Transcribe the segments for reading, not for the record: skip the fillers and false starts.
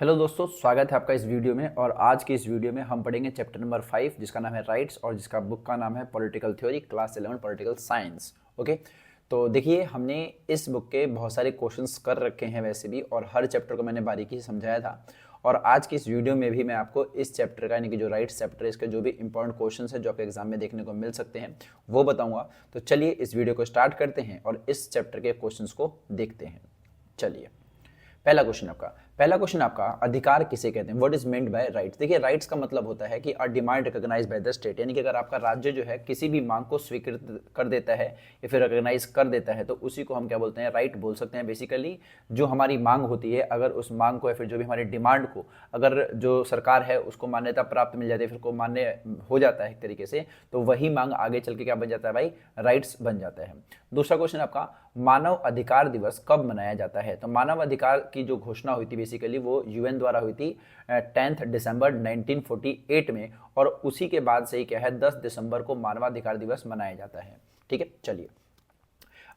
Hello दोस्तों, स्वागत है आपका इस वीडियो में। और आज की इस वीडियो में हम पढ़ेंगे चैप्टर नंबर 5 जिसका नाम है राइट्स और जिसका बुक का नाम है political theory class 11 political science. Okay, तो देखिए हमने इस बुक के बहुत सारे क्वेश्चंस कर रखे हैं वैसे भी, और हर चैप्टर को मैंने बारीकी से समझाया था। और आज की इस वीडियो में भी मैं आपको इस चैप्टर का यानी कि जो राइट्स चैप्टर है इसके जो भी इंपॉर्टेंट क्वेश्चंस है जो आपके एग्जाम में देखने को मिल सकते हैं वो बताऊंगा। तो चलिए इस वीडियो को स्टार्ट करते हैं और इस चैप्टर के क्वेश्चंस को देखते हैं। चलिए, पहला क्वेश्चन आपका अधिकार किसे कहते हैं? What is meant by rights. देखिए, राइट्स का मतलब होता है कि a demand recognised by the state, यानी कि अगर आपका राज्य जो है किसी भी मांग को स्वीकृत कर देता है या फिर रिकॉग्नाइज कर देता है तो उसी को हम क्या बोलते हैं? राइट बोल सकते हैं। बेसिकली जो हमारी मांग होती है, अगर उस मांग को या फिर जो भी हमारी डिमांड को अगर जो सरकार है उसको मान्यता प्राप्त मिल जाती है, फिर को मान्य हो जाता है एक तरीके से, तो वही मांग आगे चल के क्या बन जाता है भाई? राइट्स बन जाता है। दूसरा क्वेश्चन आपका, मानव अधिकार दिवस कब मनाया जाता है? तो मानव अधिकार की जो घोषणा हुई थी बेसिकली वो यूएन द्वारा हुई थी 10 दिसंबर 1948 में, और उसी के बाद से ही क्या है 10 दिसंबर को मानवाधिकार दिवस मनाया जाता है। ठीक है, चलिए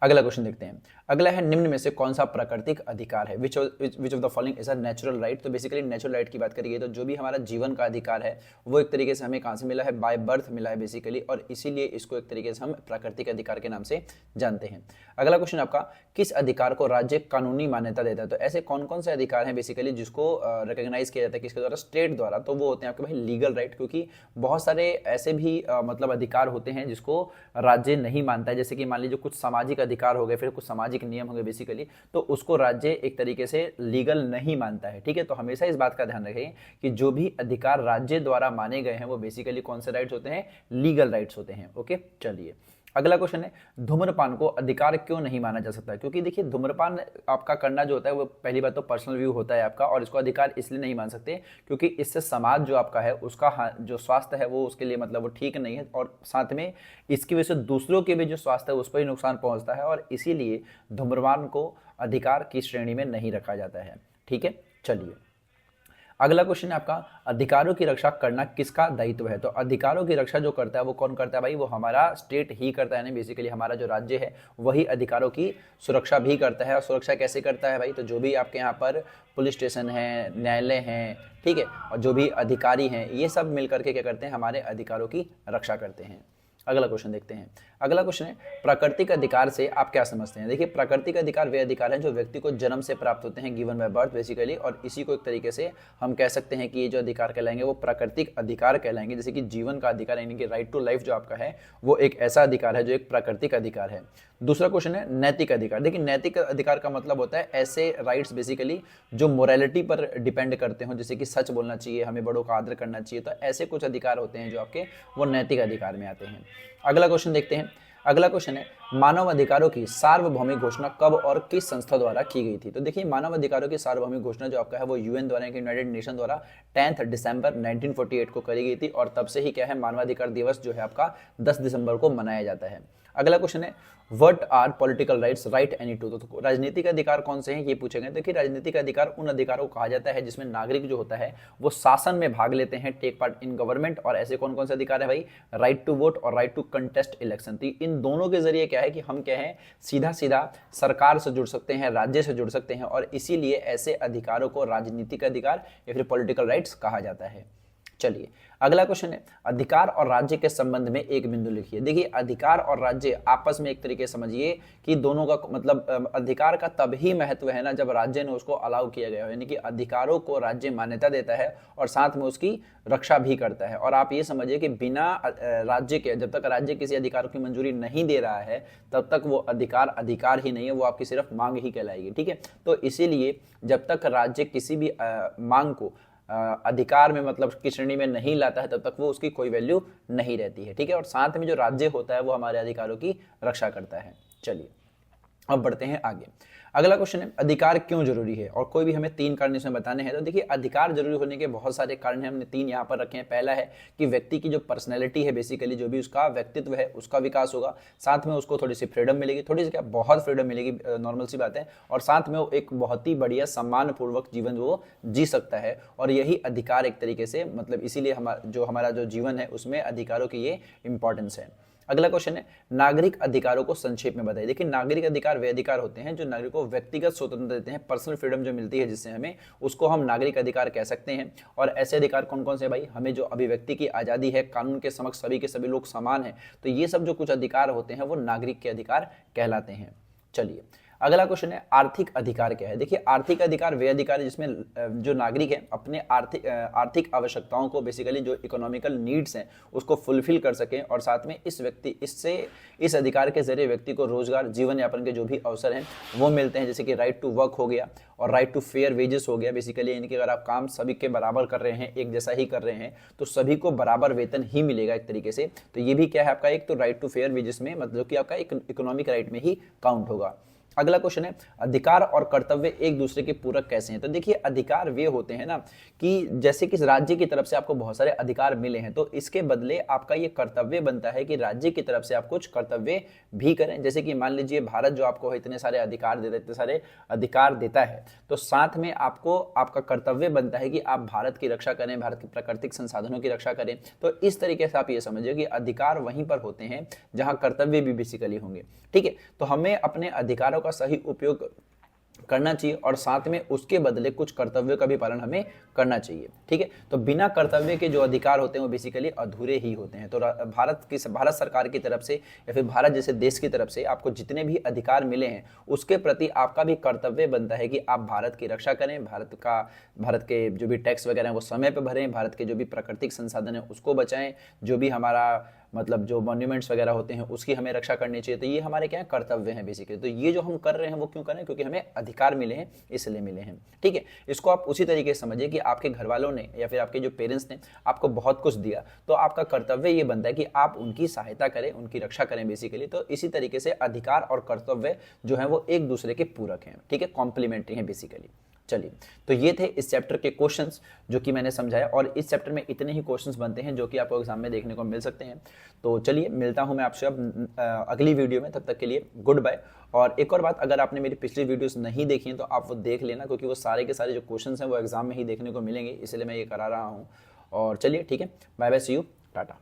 अगला क्वेश्चन देखते हैं। अगला है, निम्न में से कौन सा प्राकृतिक अधिकार है? Which of the following is a natural right. तो बेसिकली नेचुरल राइट की बात करिए तो जो भी हमारा जीवन का अधिकार है वो एक तरीके से हमें कहाँ से मिला है? बाय बर्थ मिला है बेसिकली, और इसीलिए इसको एक तरीके से हम प्राकृतिक अधिकार के नाम से जानते हैं। अगला क्वेश्चन आपका, किस अधिकार को राज्य कानूनी मान्यता देता है? तो ऐसे कौन कौन से अधिकार हैं बेसिकली जिसको रिकॉग्नाइज किया जाता है किसके द्वारा? स्टेट द्वारा। तो वो होते हैं आपके भाई लीगल राइट, क्योंकि बहुत सारे ऐसे भी मतलब अधिकार होते हैं जिसको राज्य नहीं मानता है। जैसे कि मान लीजिए कुछ सामाजिक अधिकार हो गए, फिर कुछ सामाजिक नियम हो गए बेसिकली, तो उसको राज्य एक तरीके से लीगल नहीं मानता है। ठीक है, तो हमेशा इस बात का ध्यान रखें कि जो भी अधिकार राज्य द्वारा माने गए हैं वो बेसिकली कौन से राइट्स होते हैं? लीगल राइट्स होते हैं। ओके, चलिए अगला क्वेश्चन है, धूम्रपान को अधिकार क्यों नहीं माना जा सकता? क्योंकि देखिए धूम्रपान आपका करना जो होता है वो पहली बात तो पर्सनल व्यू होता है आपका, और इसको अधिकार इसलिए नहीं मान सकते क्योंकि इससे समाज जो आपका है उसका जो स्वास्थ्य है वो उसके लिए मतलब वो ठीक नहीं है, और साथ में इसकी वजह से दूसरों के भी जो स्वास्थ्य है उस पर ही नुकसान पहुंचता है, और इसीलिए धूम्रपान को अधिकार की श्रेणी में नहीं रखा जाता है। ठीक है, चलिए अगला क्वेश्चन है आपका, अधिकारों की रक्षा करना किसका दायित्व है? तो अधिकारों की रक्षा जो करता है वो कौन करता है भाई? वो हमारा स्टेट ही करता है। बेसिकली हमारा जो राज्य है वही अधिकारों की सुरक्षा भी करता है। और सुरक्षा कैसे करता है भाई? तो जो भी आपके यहाँ पर पुलिस स्टेशन है, न्यायालय हैं, ठीक है, और जो भी अधिकारी हैं ये सब मिल करके क्या करते हैं? हमारे अधिकारों की रक्षा करते हैं। अगला क्वेश्चन देखते हैं। अगला क्वेश्चन है, प्राकृतिक अधिकार से आप क्या समझते हैं? देखिए, प्राकृतिक अधिकार वे अधिकार हैं जो व्यक्ति को जन्म से प्राप्त होते हैं, गिवन बाय बर्थ बेसिकली, और इसी को एक तरीके से हम कह सकते हैं कि ये जो अधिकार कहलाएंगे वो प्राकृतिक अधिकार कहलाएंगे। जैसे कि जीवन का अधिकार यानी कि राइट टू लाइफ जो आपका है वो एक ऐसा अधिकार है जो एक प्राकृतिक अधिकार है। दूसरा क्वेश्चन है नैतिक अधिकार। देखिए, नैतिक अधिकार का मतलब होता है ऐसे राइट्स बेसिकली जो मोरालिटी पर डिपेंड करते हो, जैसे कि सच बोलना चाहिए, हमें बड़ों का आदर करना चाहिए, तो ऐसे कुछ अधिकार होते हैं जो आपके वो नैतिक अधिकार में आते हैं। अगला क्वेश्चन देखते हैं। अगला क्वेश्चन है, मानव अधिकारों की सार्वभौमिक घोषणा कब और किस संस्था द्वारा की गई थी? तो देखिए, मानव अधिकारों की सार्वभौमिक घोषणा जो आपका है वो यूएन द्वारा यूनाइटेड नेशन द्वारा 10 दिसंबर 1948 को करी गई थी, और तब से ही क्या है मानवाधिकार दिवस जो है आपका 10 दिसंबर को मनाया जाता है। अगला क्वेश्चन है, what are political rights right any two. तो राजनीतिक अधिकार कौन से हैं ये पूछे गए। देखिए, राजनीतिक अधिकार उन अधिकारों को कहा जाता है जिसमें नागरिक जो होता है वो शासन में भाग लेते हैं, टेक पार्ट इन गवर्नमेंट। और ऐसे कौन कौन से अधिकार है भाई? राइट टू वोट और राइट टू कंटेस्ट इलेक्शन। तो इन दोनों के जरिए क्या है कि हम क्या है सीधा सीधा सरकार से जुड़ सकते हैं, राज्य से जुड़ सकते हैं, और इसीलिए ऐसे अधिकारों को राजनीतिक अधिकार या फिर पॉलिटिकल राइट्स कहा जाता है। चलिए अगला क्वेश्चन है, अधिकार और राज्य के संबंध में एक बिंदु लिखिए। देखिए, अधिकार और राज्य आपस में एक तरीके समझिए कि दोनों का मतलब अधिकार का तब ही महत्व है ना जब राज्य ने उसको अलाउ किया गया हो, यानी कि अधिकारों को राज्य मान्यता देता है और साथ में उसकी रक्षा भी करता है। और आप ये समझिए कि बिना राज्य के, जब तक राज्य किसी अधिकार की मंजूरी नहीं दे रहा है तब तक वो अधिकार अधिकार ही नहीं है, वो आपकी सिर्फ मांग ही कहलाएगी। ठीक है, तो इसीलिए जब तक राज्य किसी भी मांग को अधिकार में मतलब की श्रेणी में नहीं लाता है तब तक वो उसकी कोई वैल्यू नहीं रहती है। ठीक है, और साथ में जो राज्य होता है वो हमारे अधिकारों की रक्षा करता है। चलिए अब बढ़ते हैं आगे। अगला क्वेश्चन है, अधिकार क्यों जरूरी है? और कोई भी हमें 3 कारण इसमें बताने हैं। तो देखिए, अधिकार जरूरी होने के बहुत सारे कारण हैं, हमने 3 यहाँ पर रखे हैं। पहला है कि व्यक्ति की जो पर्सनैलिटी है बेसिकली जो भी उसका व्यक्तित्व है उसका विकास होगा, साथ में उसको थोड़ी सी फ्रीडम मिलेगी, थोड़ी सी क्या बहुत फ्रीडम मिलेगी, नॉर्मल सी बात है, और साथ में वो एक बहुत ही बढ़िया सम्मान पूर्वक जीवन वो जी सकता है। और यही अधिकार एक तरीके से मतलब इसीलिए हमारा जो जीवन है उसमें अधिकारों की ये इंपॉर्टेंस है। अगला क्वेश्चन है नागरिक अधिकारों को संक्षेप में बताइए। देखिए नागरिक अधिकार वे अधिकार होते हैं जो नागरिकों को व्यक्तिगत स्वतंत्रता देते हैं, पर्सनल फ्रीडम जो मिलती है जिससे हमें, उसको हम नागरिक अधिकार कह सकते हैं। और ऐसे अधिकार कौन कौन से भाई, हमें जो अभिव्यक्ति की आजादी है, कानून के समक्ष सभी के सभी लोग समान हैं, तो ये सब जो कुछ अधिकार होते हैं वो नागरिक के अधिकार कहलाते हैं। चलिए अगला क्वेश्चन है आर्थिक अधिकार क्या है। देखिए आर्थिक अधिकार वे अधिकार है जिसमें जो नागरिक है अपने आर्थिक आवश्यकताओं को, बेसिकली जो इकोनॉमिकल नीड्स हैं उसको फुलफिल कर सकें, और साथ में इस अधिकार के जरिए व्यक्ति को रोजगार, जीवन यापन के जो भी अवसर हैं वो मिलते हैं, जैसे कि राइट टू वर्क हो गया और राइट टू फेयर वेजेस हो गया। बेसिकली यानी कि अगर आप काम सभी के बराबर कर रहे हैं, एक जैसा ही कर रहे हैं, तो सभी को बराबर वेतन ही मिलेगा एक तरीके से। तो ये भी क्या है आपका एक तो राइट टू फेयर वेजेस में, मतलब कि आपका एक इकोनॉमिक राइट में ही काउंट होगा। अगला क्वेश्चन है अधिकार और कर्तव्य एक दूसरे के पूरक कैसे हैं। तो देखिए अधिकार वे होते हैं ना कि जैसे कि राज्य की तरफ से आपको बहुत सारे अधिकार मिले हैं, तो इसके बदले आपका ये कर्तव्य बनता है कि राज्य की तरफ से आप कुछ कर्तव्य भी करें। जैसे कि मान लीजिए भारत जो आपको इतने सारे अधिकार देता है, इतने सारे अधिकार देता है, तो साथ में आपको आपका कर्तव्य बनता है कि आप भारत की रक्षा करें, भारत के प्राकृतिक संसाधनों की रक्षा करें। तो इस तरीके से आप ये समझिए कि अधिकार वहीं पर होते हैं जहां कर्तव्य भी बेसिकली होंगे। ठीक है, तो हमें अपने अधिकारों का सही उपयोग करना चाहिए और साथ में उसके बदले कुछ कर्तव्यों का भी पालन हमें करना चाहिए। ठीक है, तो बिना कर्तव्य के जो अधिकार होते हैं वो बेसिकली अधूरे ही होते हैं। तो भारत सरकार की तरफ से या फिर भारत जैसे देश की तरफ से आपको जितने भी अधिकार मिले हैं उसके प्रति आपका भी कर्तव्य बनता है कि आप भारत की रक्षा करें, भारत के जो भी टैक्स वगैरह हैं वो समय पर भरें, भारत के जो भी प्राकृतिक संसाधन है उसको बचाएं, जो भी हमारा मतलब जो मॉन्यूमेंट्स वगैरह होते हैं उसकी हमें रक्षा करनी चाहिए। तो ये हमारे क्या है कर्तव्य हैं बेसिकली। तो ये जो हम कर रहे हैं वो क्यों कर रहे हैं, क्योंकि हमें अधिकार मिले हैं इसलिए मिले हैं। ठीक है, इसको आप उसी तरीके से समझिए कि आपके घर वालों ने या फिर आपके जो पेरेंट्स ने आपको बहुत कुछ दिया, तो आपका कर्तव्य ये बनता है कि आप उनकी सहायता करें, उनकी रक्षा करें बेसिकली। तो इसी तरीके से अधिकार और कर्तव्य जो है वो एक दूसरे के पूरक हैं। ठीक है, कॉम्प्लीमेंट्री हैं बेसिकली। चलिए, तो ये थे इस चैप्टर के क्वेश्चंस जो कि मैंने समझाया, और इस चैप्टर में इतने ही क्वेश्चंस बनते हैं जो कि आपको एग्जाम में देखने को मिल सकते हैं। तो चलिए मिलता हूं मैं आपसे अब अगली वीडियो में, तब तक के लिए गुड बाय। और एक और बात, अगर आपने मेरी पिछली वीडियोस नहीं देखी हैं तो आप वो देख लेना, क्योंकि वो सारे के सारे जो क्वेश्चंस हैं वो एग्जाम में ही देखने को मिलेंगे, इसलिए मैं ये करा रहा हूँ। और चलिए ठीक है, bye bye, see you, Tata.